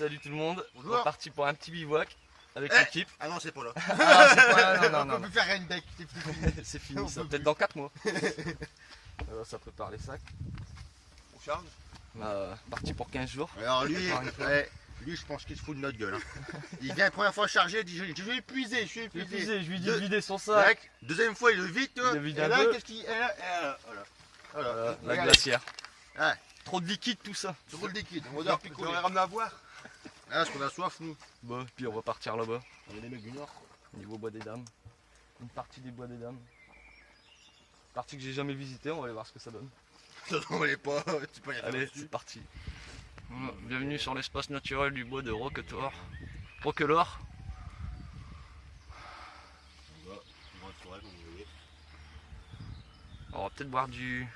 Salut tout le monde, Bonjour. on est parti pour un petit bivouac avec Eh l'équipe. Ah non, c'est pas là. Ah, c'est pas... non, On non, peut plus faire une deck, c'est fini. c'est fini, On ça peut peut-être plus. dans 4 mois. Alors ça prépare les sacs. On charge. Parti pour 15 jours. Alors lui, Encore une fois. lui je pense qu'il se fout de notre gueule. Hein. Il vient la première fois charger, il dit je suis épuisé, Je lui dis de vider son sac. Tac. Deuxième fois il le vide, Il le vide et un là peu. qu'est-ce qu'il... Et là, voilà. Voilà. La Regarde. glacière. Ouais, Trop de liquide tout ça. trop de liquide, on va devoir picoler. J'aurais ramené à boire. Ah, parce qu'on a soif nous. Bon, puis on va partir là-bas, On est des mecs du Nord. niveau bois des dames. Une partie des bois des dames. Partie que j'ai jamais visitée, on va aller voir ce que ça donne. On va pas, tu peux y aller Allez, dessus. c'est parti. Bienvenue sur l'espace naturel du bois de Roquetor. Roquelor. On va peut-être boire du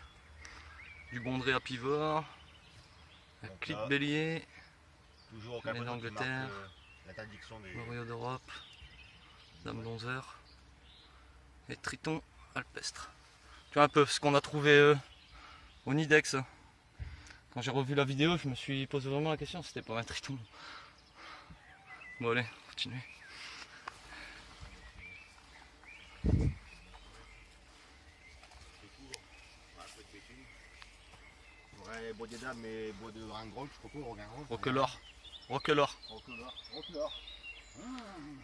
Bondrée à Pivot, un Donc Clic là, Bélier, Toujours au Reine Cameroun qui d'Angleterre. marque, l'interdiction des... Mario d'Europe, Dame d'Onzeur et Triton alpestre. Tu vois un peu ce qu'on a trouvé au Nidex. Quand j'ai revu la vidéo, je me suis posé vraiment la question, c'était pas un Triton. Bon allez, continuez. Ouais, bois des dames et bois de Ringrol, je crois pas, Ringrol. Roquelor. Roquelor. Roquelor.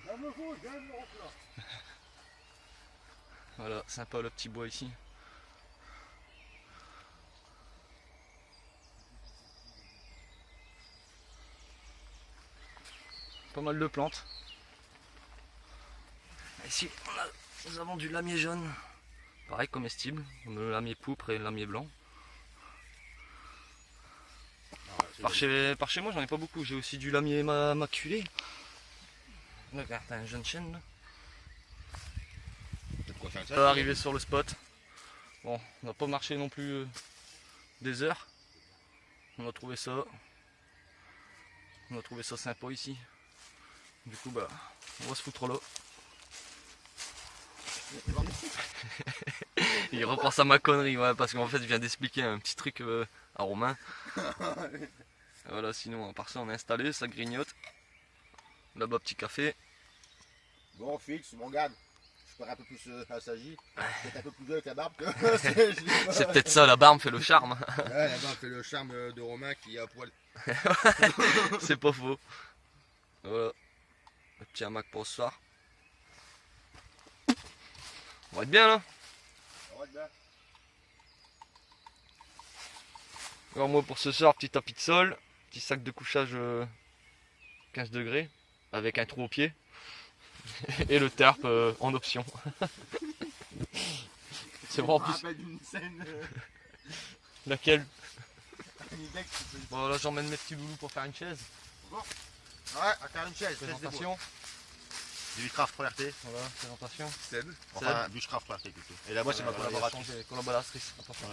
J'aime le Roquelor. Voilà, sympa le petit bois ici. Pas mal de plantes. Ici, nous avons du lamier jaune. Pareil, comestible. Le lamier pourpre et le lamier blanc. Par chez moi, j'en ai pas beaucoup. J'ai aussi du lamier maculé. Regarde, t'as un jeune chêne là. On va arriver sur le spot. Bon, on n'a pas marché non plus des heures. On a trouvé ça. On a trouvé ça sympa ici. Du coup, bah, on va se foutre là. Il repense à ma connerie, ouais, parce qu'en fait, je viens d'expliquer un petit truc à Romain. Voilà, sinon, à part ça, on est installé, ça grignote. Là-bas, petit café. Bon, fixe, mon gars. Je parais un peu plus assagi. Peut-être un peu plus vieux avec la barbe. C'est peut-être ça, la barbe fait le charme. Ouais, la barbe fait le charme de Romain qui est à poil. C'est pas faux. Voilà. Le petit hamac pour ce soir. On va être bien là. Alors moi pour ce soir, petit tapis de sol, petit sac de couchage 15 degrés, avec un trou au pied. Et le terp en option. C'est vraiment plus... d'une scène. Laquelle? Bon là j'emmène mes petits loulous pour faire une chaise. Ouais, à faire une chaise. Présentation. Du Bushcraft 3RT. Voilà, présentation. Enfin, Bushcraft 3RT plutôt. Et là-bas, c'est ma collaboratrice. Collaboratrice, attention.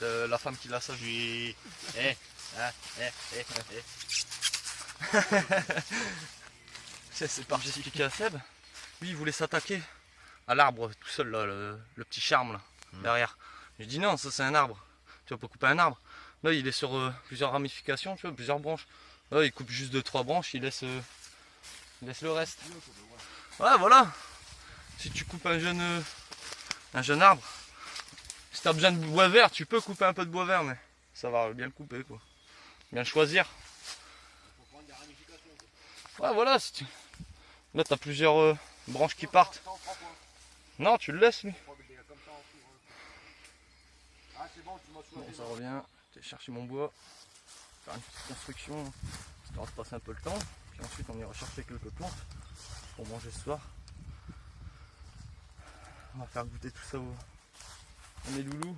De la femme qui l'a ça. Je suis. C'est parti expliquer à Seb. Lui il voulait s'attaquer à l'arbre tout seul là, le petit charme là, derrière. Je dis non, ça c'est un arbre. Tu vas pas couper un arbre. Là il est sur plusieurs ramifications, tu vois, plusieurs branches. Là il coupe juste 2-3 branches, il laisse le reste. Ouais voilà. Si tu coupes un jeune arbre, si tu as besoin de bois vert, tu peux couper un peu de bois vert, mais ça va bien le couper quoi. Bien le choisir. Ouais voilà, si tu... Là tu as plusieurs branches qui partent. Non, tu le laisses lui. Bon, ça revient, j'ai cherché mon bois, faire une petite construction, histoire de passer un peu le temps. Puis ensuite on ira chercher quelques plantes pour manger ce soir. On va faire goûter tout ça à mes loulous.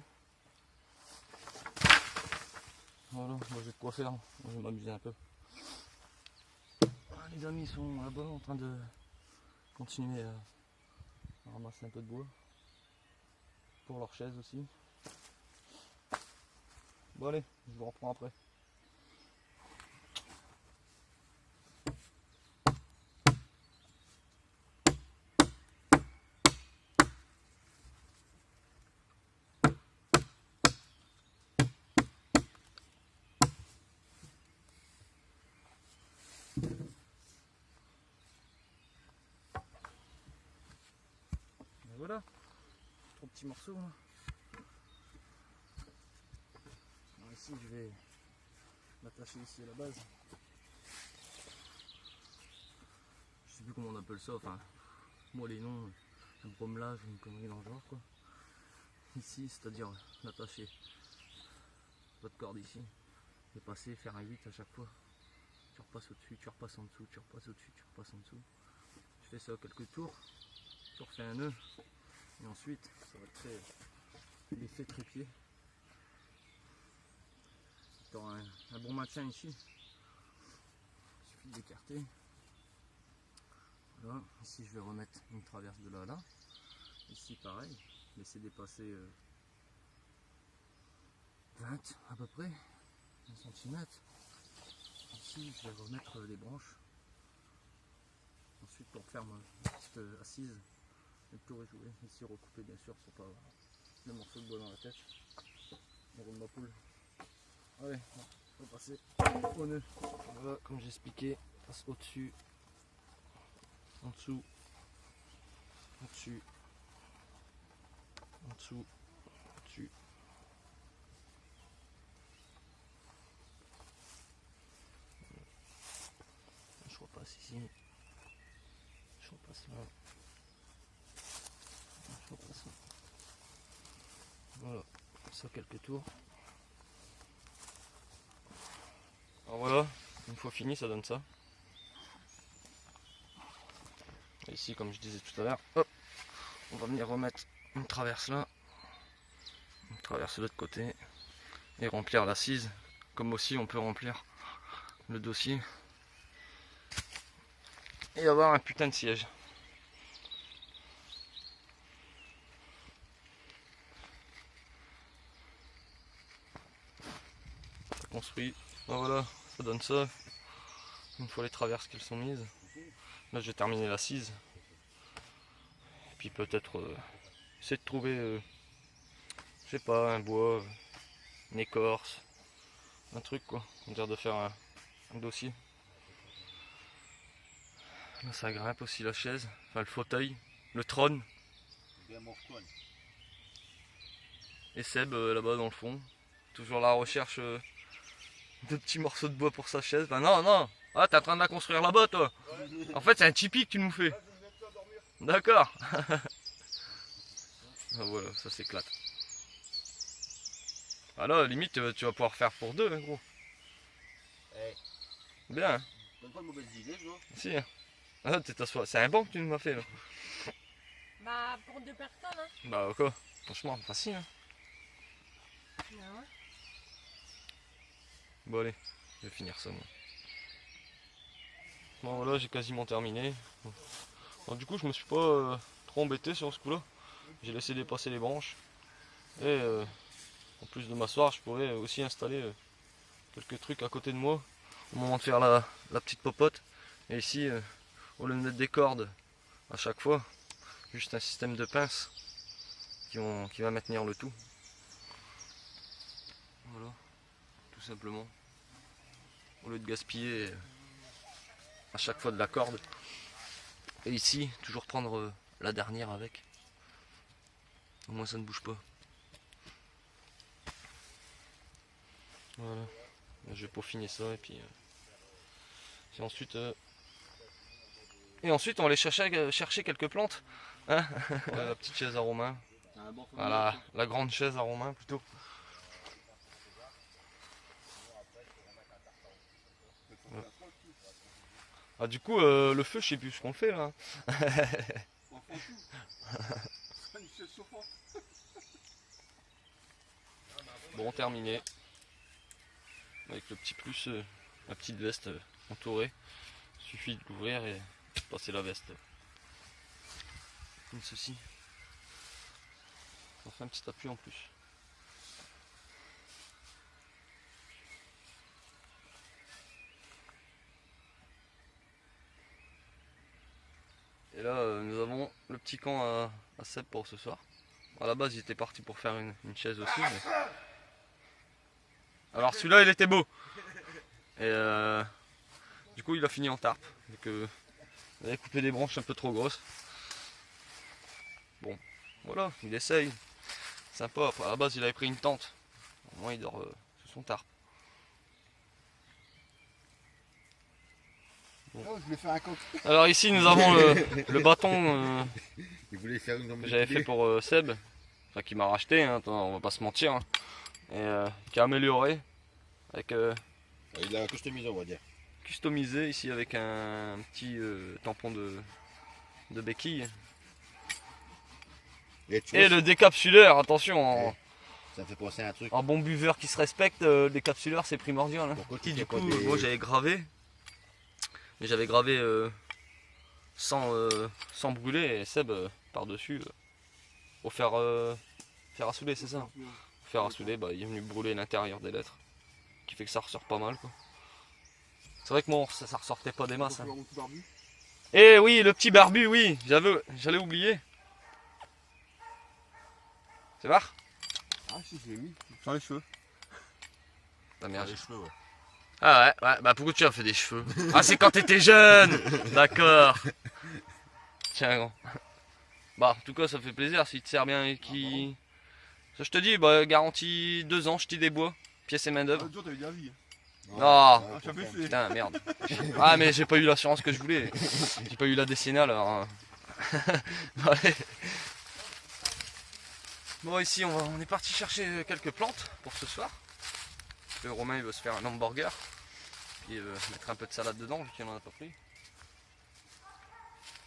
Voilà, moi j'ai de quoi faire, moi, je vais m'amuser un peu. Les amis sont là-bas en train de continuer à ramasser un peu de bois pour leur chaise aussi. Bon allez, je vous reprends après. voilà. 3 petits morceaux là. Alors ici je vais l'attacher ici à la base. Je sais plus comment on appelle ça, enfin moi les noms, un bromelage ou une connerie dans le genre quoi. Ici c'est-à-dire l'attacher votre corde ici et passer, faire un 8 à chaque fois. Tu repasses au-dessus, tu repasses en dessous, tu repasses au-dessus, tu repasses en dessous. Tu fais ça quelques tours, tu refais un nœud et ensuite ça va te créer l'effet trépied. Tu auras un bon maintien ici. Il suffit d'écarter. Voilà, ici je vais remettre une traverse de là à là. Ici pareil, laisser dépasser 20 à peu près, 1 cm. Ici je vais remettre les branches. Ensuite pour faire ma petite assise, le tour est joué. Ici recouper bien sûr pour pas avoir le morceau de bois dans la tête. On roule ma poule. Allez, on va passer au nœud. Voilà, comme j'ai expliqué, passe au-dessus, en dessous, au-dessus, en dessous, au-dessus. Je repasse ici. Je repasse là. Je repasse là. Voilà, ça quelques tours. Alors voilà, une fois fini, ça donne ça. Et ici, comme je disais tout à l'heure, hop, on va venir remettre une traverse là, une traverse de l'autre côté, et remplir l'assise. Comme aussi, on peut remplir le dossier et avoir un putain de siège. Construit. Ben voilà, ça donne ça. Une fois les traverses qu'elles sont mises. Là, je vais terminer l'assise. Et puis peut-être essayer de trouver, je sais pas, un bois, une écorce, un truc quoi. On dirait de faire un dossier. Là, ça grimpe aussi la chaise, enfin le fauteuil, le trône. Et Seb là-bas dans le fond, toujours la recherche de petits morceaux de bois pour sa chaise. Ben non, non, ah t'es en train de la construire là-bas toi. En fait c'est un tipi que tu nous fais. D'accord. Ah, voilà, ça s'éclate. Ah là, limite tu vas pouvoir faire pour deux, hein, gros. Hey, Bien. Hein. donne pas de mauvaises idées, toi. Si. Hein. Ah, c'est un banc que tu m'as fait là. Bah, pour 2 personnes, hein. Bah quoi, franchement, facile. Hein. Non. Bon allez, je vais finir ça moi. Bon voilà, j'ai quasiment terminé. Bon, du coup, je me suis pas trop embêté sur ce coup-là. J'ai laissé dépasser les branches. Et en plus de m'asseoir, je pourrais aussi installer quelques trucs à côté de moi au moment de faire la petite popote. Et ici, au lieu de mettre des cordes à chaque fois, juste un système de pinces qui va maintenir le tout. Voilà, tout simplement. Au lieu de gaspiller à chaque fois de la corde. Et ici, toujours prendre la dernière avec. Au moins ça ne bouge pas. Voilà. Je vais peaufiner ça et puis ensuite on va aller chercher quelques plantes. Hein. La petite chaise à Romain. Voilà, la grande chaise à Romain plutôt. Ouais. Ah du coup le feu je sais plus ce qu'on fait là. Bon terminé. Avec le petit plus, la petite veste entourée. Il suffit de l'ouvrir et de passer la veste. Comme ceci. Ça fait un petit appui en plus. Et là nous avons le petit camp à Seb pour ce soir. À la base il était parti pour faire une chaise aussi. Mais... Alors celui-là il était beau. Et du coup il a fini en tarpe. Donc il avait coupé des branches un peu trop grosses. Bon, Voilà, il essaye. Sympa. Après, à la base, il avait pris une tente. Au moins, il dort sous son tarp. Oh, je voulais faire un coq. Alors ici, nous avons le bâton Il voulait faire une jambe que j'avais fait pour Seb. Enfin, qui m'a racheté, hein, attends, on va pas se mentir. Hein. Et qui a amélioré. Avec Il l'a customisé, on va dire. customisé ici avec un petit tampon de béquille. Et, tu Et vois, le décapsuleur, attention, ça me fait penser à un truc. en bon buveur qui se respecte, le décapsuleur c'est primordial. Hein. Pourquoi tu Qui, fais du pas coup, des- moi j'avais gravé, mais j'avais gravé sans brûler, et Seb par-dessus, pour faire assouler, c'est ça. Pour faire assouler, bah, il est venu brûler l'intérieur des lettres, qui fait que ça ressort pas mal. Quoi. C'est vrai que moi ça ressortait pas des masses. Hein. Et oui, le petit barbu, oui, j'allais oublier. C'est vrai? Ah si, je l'ai mis. Sans les cheveux. Ah merde. Les cheveux, ouais. Ah ouais, bah pourquoi tu as fait des cheveux? Ah c'est quand t'étais jeune. D'accord. Tiens grand. Bah en tout cas ça fait plaisir si te sert bien et qui... Ça je te dis, bah garantie 2 ans, je t'y débois. Pièce et main d'œuvre. L'autre jour, t'avais déjà vu. Non. Ah, j'avais fait. Putain merde. Ah mais j'ai pas eu l'assurance que je voulais. J'ai pas eu la décennale alors. Bon, allez. Bon ici on est parti chercher quelques plantes pour ce soir. Le Romain il veut se faire un hamburger. Puis mettre un peu de salade dedans vu qu'il en a pas pris.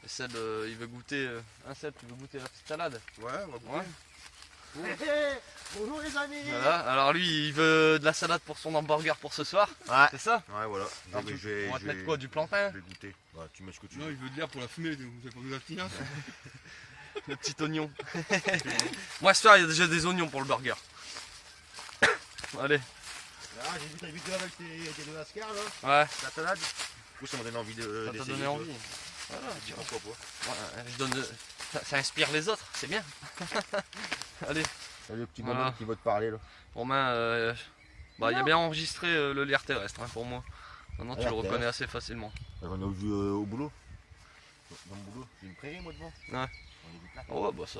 Et Seb il veut goûter. Seb tu veux goûter la petite salade? Ouais, on va Ouais. goûter. Bonjour les amis. Voilà, alors lui il veut de la salade pour son hamburger pour ce soir. Ouais. C'est ça? Ouais, voilà. Alors, on va te mettre quoi? Du plantain? Je vais goûter. Ouais, tu mets ce que tu Non, veux. il veut de l'air pour la fumée, vous avez pas vu la tignasse. Le petit oignon. Moi ce soir il y a déjà des oignons pour le burger. Allez. Ah, j'ai vu ta vidéo avec tes deux lascars là, Ouais, la salade. Du coup, ça m'a donné envie de. ça t'a d'essayer, donné quoi. envie. Voilà, tu vois. Pourquoi pas. Ouais, je donne ça inspire les autres, c'est bien. Allez, Salut le petit Voilà. bonhomme qui va te parler là. Romain, bah, il a bien enregistré le lierre terrestre hein, pour moi. Maintenant tu Lierre le reconnais terrestre. assez facilement. On a vu au boulot. Dans le boulot, j'ai une prairie moi devant. Ouais. On est vite là. Oh ouais, bah ça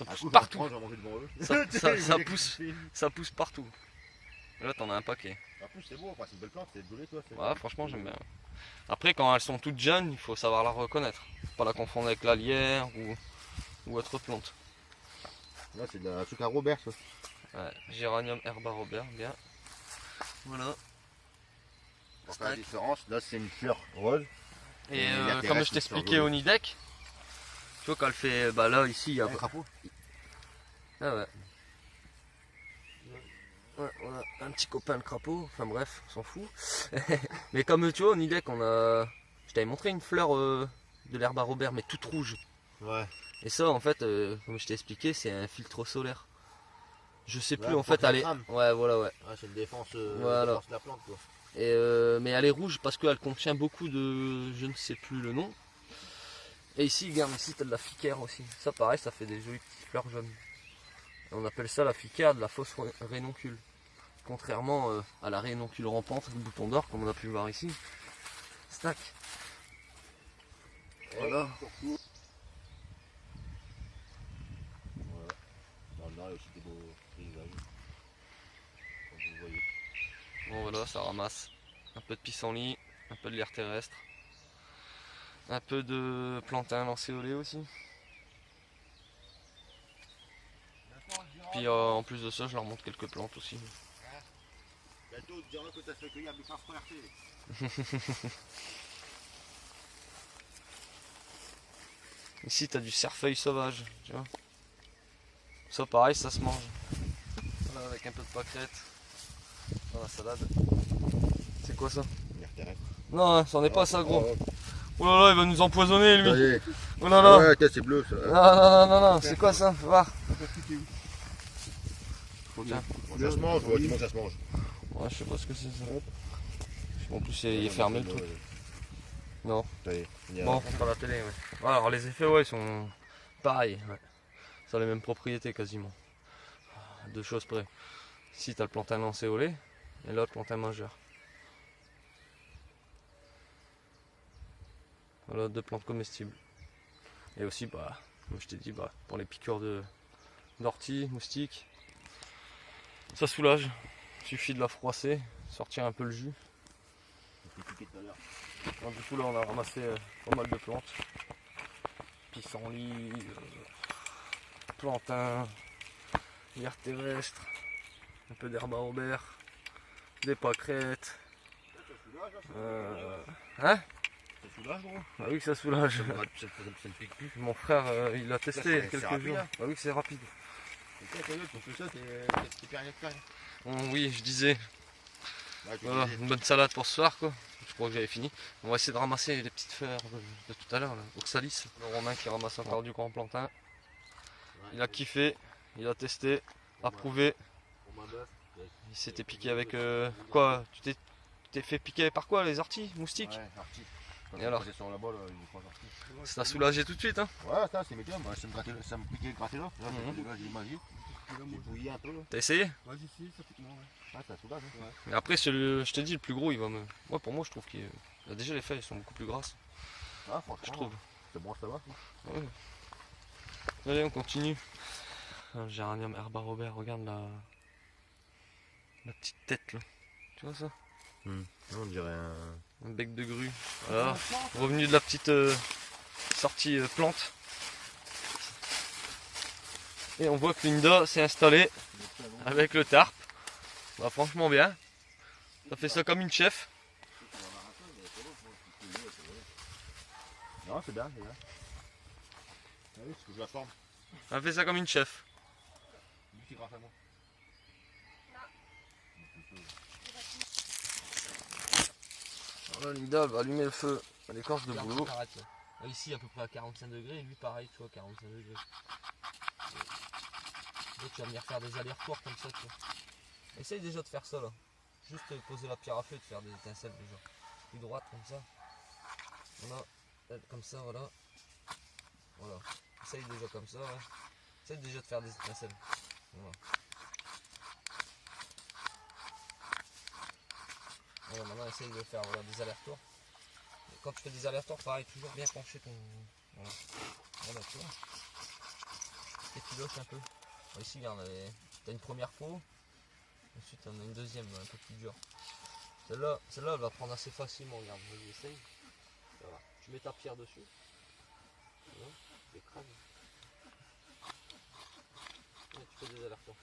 Un pousse coup, partout. je vais manger devant eux. Ça pousse. Ça pousse partout. Là t'en as un paquet. En plus, c'est beau, enfin, c'est une belle plante, c'est gelé toi. Ouais, franchement j'aime bien. Après quand elles sont toutes jeunes, il faut savoir la reconnaître. Faut pas la confondre avec la lierre ou autre plante. Là, c'est de la truc à Robert ça. Ouais, Géranium herba Robert, bien. Voilà. Pour faire la différence, là, c'est une fleur rose. Et Et la comme terrestre, je t'expliquais c'est au Nidec, tu vois quand elle fait, bah là ici il y a... Un crapaud. Ah ouais. Ouais, on a un petit copain le crapaud, enfin bref, on s'en fout. Mais comme tu vois au Nidec on a... Je t'avais montré une fleur de l'herbe à Robert mais toute rouge. Ouais. Et ça en fait, comme je t'ai expliqué, c'est un filtre solaire. Je sais plus Ouais, en fait, pour elle est... la crame. Ouais voilà ouais. Ouais, c'est une défense, Voilà. défense de la plante quoi. Et mais elle est rouge parce qu'elle contient beaucoup de... Je ne sais plus le nom. Et ici, regarde, ici t'as de la ficaire aussi. Ça pareil, ça fait des jolies petites fleurs jaunes. Et on appelle ça la ficaire de la fausse rénoncule. Contrairement à la rénoncule rampante, le bouton d'or, comme on a pu voir ici. Stack. Voilà. Voilà. Dans le nord, il y a aussi des beaux paysages. Comme vous le voyez. Bon voilà, ça ramasse un peu de pissenlit, un peu de lierre terrestre, un peu de plantain lancéolé aussi. Puis en plus de ça, je leur montre quelques plantes aussi. Bientôt, on te dira que t'as fait cueillir du parfum RT. Ici, t'as du cerfeuil sauvage, tu vois. Ça, pareil, ça se mange. Voilà, avec un peu de pâquerette dans la salade. C'est quoi ça? L'air terrestre. Non, c'en est pas ça, gros. Ouais, Oh là là, il va nous empoisonner, lui. ça y est. Oh là là. Ouais, tiens, c'est bleu ça. Non, non, non, non, non, c'est quoi ça? Fais voir. Tiens. Ça se mange, ouais, dis-moi que ça se mange. Ouais, je sais pas ce que c'est ça. En plus, il est fermé le truc. Non. Ça y est. Il y a- Bon, on fera la télé, ouais. Ouais, alors les effets, ouais, ils sont pareils. Ouais. Ça a les mêmes propriétés quasiment. Deux choses près. Ici, t'as le plantain lancéolé et l'autre plantain majeur. Voilà, deux plantes comestibles. Et aussi, bah, Comme je t'ai dit, bah, pour les piqûres d'ortie, moustiques, ça soulage. Il suffit de la froisser, sortir un peu le jus. Je t'ai piqué tout à l'heure. Alors, du coup là on a ramassé pas mal de plantes. Pissenlit, plantain, lierre terrestre, un peu d'herbe à Aubert, des pâquerettes. Hein? Ça soulage, gros. Bah oui que ça soulage. Ça ne pique plus. Mon frère il l'a testé il y a c'est quelques rapide, jours. hein. Bah oui que c'est rapide. Et toi, sérieux, tu fais ça, t'es plus rien que rien. Oui je disais, Ouais, tu voilà, disais. une bonne salade pour ce soir quoi. Je crois que j'avais fini. On va essayer de ramasser les petites fleurs de tout à l'heure, là. Oxalis. Le Romain qui ramasse encore du grand plantain. Ouais, Il a kiffé, il a testé, approuvé. Pour ma bœuf. Il s'était piqué avec quoi? Tu t'es fait piquer par quoi? Les orties? Moustiques? Ouais, arti. Quand Et tu alors posais sur la balle, il faut sortir. Ça t'a soulagé tout de suite hein? Ouais, ça, c'est médium. Moi, ça me piquait gratter là. Là, Mhm. les gars, j'ai mangé. J'ai bouilli un peu. T'as essayé? Ouais, si, ça pique moins, ouais. Ah, ça soulage. Hein. Mais après je t'ai dit le plus gros il va me. Moi pour moi je trouve qu'il a déjà les feuilles sont beaucoup plus grasses, Ah, je franchement, trouve. c'est bon, ça va. Ouais. Allez on continue. Un géranium herba Robert, regarde la petite tête là. Tu vois ça? On dirait Un bec de grue. Voilà. Revenu de la petite sortie plante. Et on voit que Linda s'est installée avec le tarp. Bah franchement bien. Ça fait ça comme une chef. Non, c'est bien, c'est bien. Oui, parce que je la forme. Ça fait ça comme une chef. Lui qui grâce à moi. Voilà, Linda elle va allumer le feu à l'écorce de Regarde, boulot. s'arrête, là. Là, ici à peu près à 45 degrés, et lui pareil, tu vois, 45 degrés. Donc tu vas venir faire des allers-retours comme ça, tu vois. Essaye déjà de faire ça là. Juste poser la pierre à feu et de faire des étincelles déjà. Plus droite comme ça. Voilà. Comme ça, voilà. Voilà. Essaye déjà comme ça, ouais. Essaye déjà de faire des étincelles. Voilà. Voilà, maintenant essaye de faire voilà, des allers-retours. Et quand tu fais des allers-retours, pareil, toujours bien pencher ton. Voilà, voilà tu vois. Et tu lâches un peu. Bon, ici, regarde, t'as une première peau. Ensuite, on a une deuxième, un peu plus dure. Celle-là, elle va prendre assez facilement. Regarde, vas-y, essaye. Voilà. Tu mets ta pierre dessus. Voilà, tu écrases. Et tu fais des allers-retours.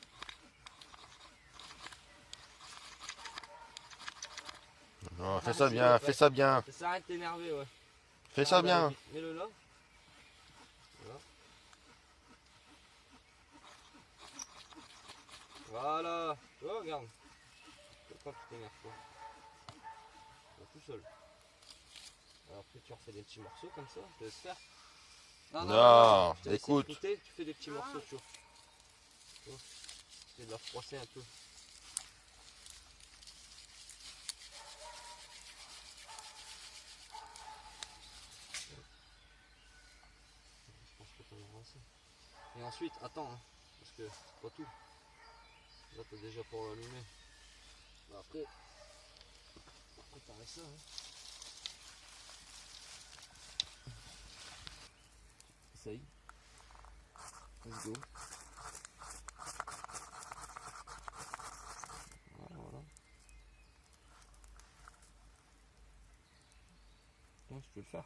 Non, fais ça bien, fais ça bien. Ça arrête de t'énerver, ouais. Fais ça bien. Mets-le là. Voilà. Voilà. Tu vois, regarde. Pas que tu t'énerves pas. Tout seul. Alors après tu refais des petits morceaux comme ça, je te laisse faire. Non, Je te laisse écoute. écouter, tu fais des petits morceaux, tu vois. Tu vois. Essaye de la froisser un peu. Je pense que t'en auras assez. Et ensuite, attends, hein, parce que c'est pas tout. Là t'as déjà pour l'allumer. Bah, après préparer ça. Hein. Essaye. Let's go. Voilà. Tiens, tu peux le faire.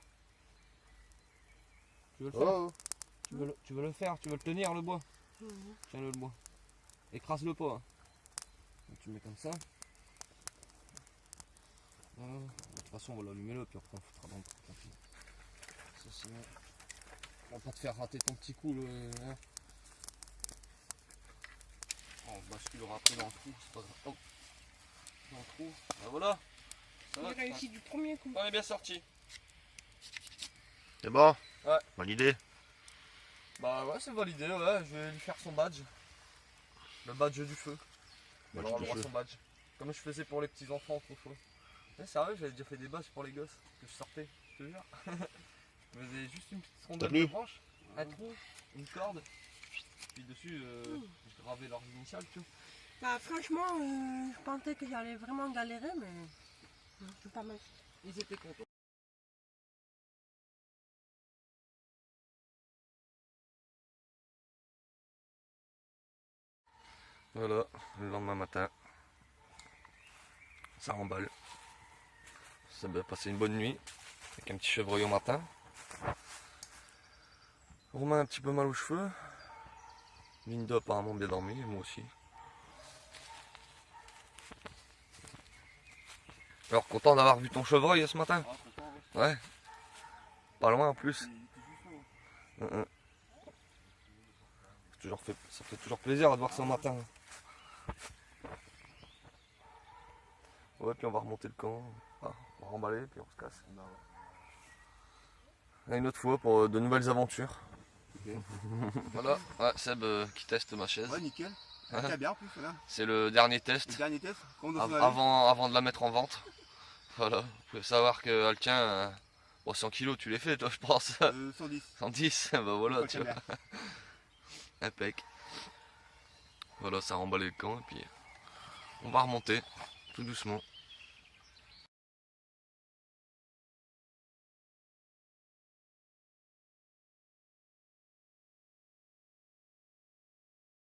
Tu veux le faire? Oh, Tu veux le faire? Tu veux le tenir le bois? Tiens-le le bois. Écrase-le pas. Hein. Donc, tu mets comme ça. Voilà. De toute façon on va l'allumer là puis après on foutra dans le trou, tant pis. Ça, sinon, on va pas te faire rater ton petit coup là. Hein. On basculera après dans le trou, c'est pas grave. Hop. Dans le trou. Ben voilà. Ça va, J'ai réussi du premier coup. on est bien sorti. c'est bon. Ouais. Validé. Bah ouais c'est validé, ouais, je vais lui faire son badge. Le badge du feu. Il Badge aura du droit à feu. son badge. Comme je faisais pour les petits enfants autrefois. Ouais, sérieux, j'avais déjà fait des badges pour les gosses que je sortais, je te jure. Je faisais juste une petite rondelle plu de branche, un trou, une corde, puis dessus je gravais leurs initiales, tu vois. Bah, franchement, je pensais que j'allais vraiment galérer, mais c'est pas mal. Ils étaient contents. Voilà, le lendemain matin. Ça remballe. Ça va passer une bonne nuit. Avec un petit chevreuil au matin. Romain a un petit peu mal aux cheveux. Linda apparemment bien dormi, et moi aussi. Alors content d'avoir vu ton chevreuil ce matin? Ouais. Pas loin en plus. Ça fait toujours plaisir de voir ça le matin. Ouais, puis on va remonter le camp. Ah, on va remballer, puis on se casse. Et une autre fois pour de nouvelles aventures. Voilà, ouais, Seb qui teste ma chaise. Ouais, nickel. Très bien en plus, voilà. C'est le dernier test Le dernier test, comment on doit avant de la mettre en vente. Voilà, vous pouvez savoir qu'elle tient 100 kilos, tu les fais toi je pense. 110. 110, bah voilà, Pas tu vois. Impec. Voilà, ça a remballé le camp et puis on va remonter tout doucement.